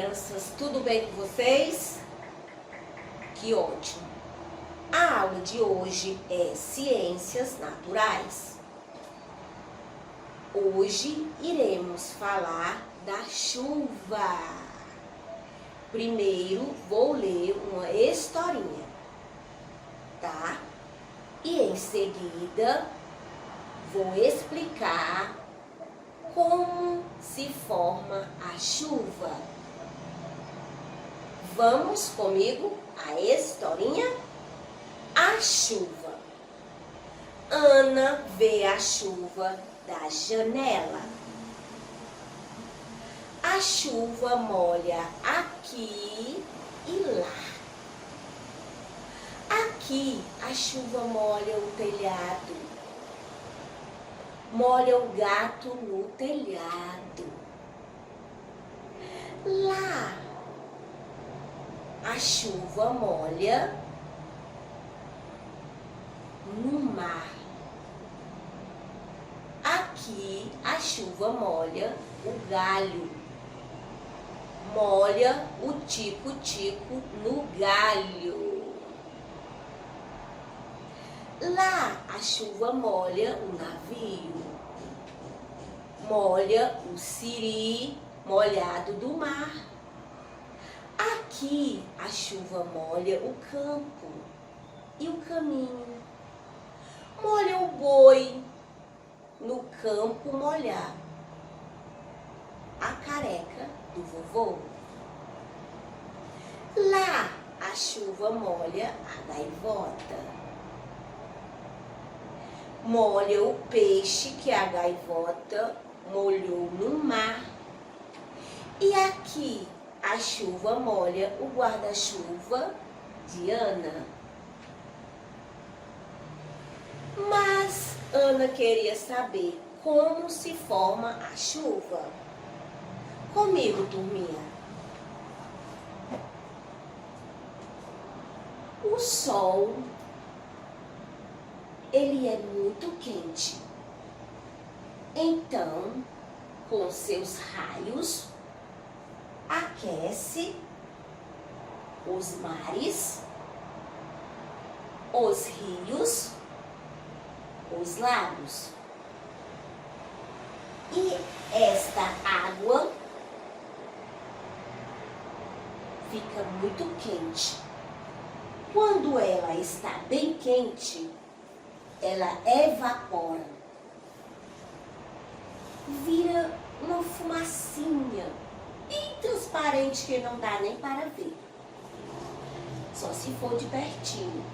crianças, tudo bem com vocês? Que ótimo! A aula de hoje é Ciências Naturais. Hoje iremos falar da chuva. Primeiro vou ler uma historinha, tá? E em seguida vou explicar como se forma a chuva. Vamos comigo a historinha? A chuva. Ana vê a chuva da janela. A chuva molha aqui e lá. Aqui a chuva molha o telhado. Molha o gato no telhado. Lá, a chuva molha no mar. Aqui, a chuva molha o galho. Molha o tico-tico no galho. Lá, a chuva molha o navio. Molha o siri molhado do mar. Aqui, a chuva molha o campo e o caminho. Molha o boi no campo molhado. A careca do vovô. Lá, a chuva molha a gaivota. Molha o peixe que a gaivota molhou no mar. E aqui a chuva molha o guarda-chuva de Ana. Mas Ana queria saber como se forma a chuva. Comigo, turminha. O sol, ele é muito quente. Então, com seus raios, aquece os mares, os rios, os lagos. E esta água fica muito quente. Quando ela está bem quente, ela evapora, vira uma fumacinha bem transparente que não dá nem para ver, só se for de pertinho.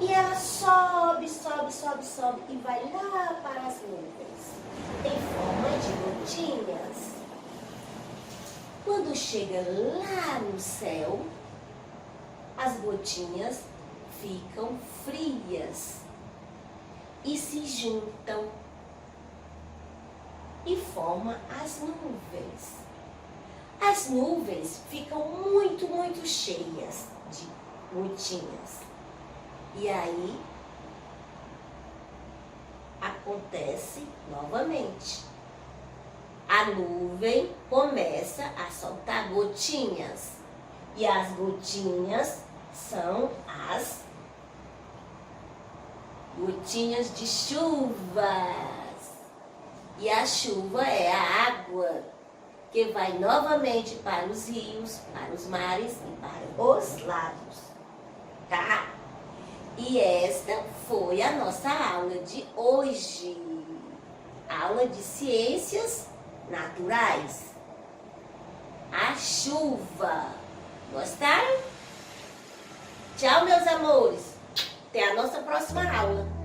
E ela sobe, sobe, sobe, sobe e vai lá para as nuvens, em forma de gotinhas. Quando chega lá no céu, as gotinhas ficam frias e se juntam e formam as nuvens. As nuvens ficam muito, muito cheias de gotinhas. E aí acontece novamente. A nuvem começa a soltar gotinhas. E as gotinhas são as gotinhas de chuvas. E a chuva é a água que vai novamente para os rios, para os mares e para os lagos. Tá? E esta foi a nossa aula de hoje. Aula de Ciências Naturais. A chuva. Gostaram? Tchau, meus amores. Até a nossa próxima aula.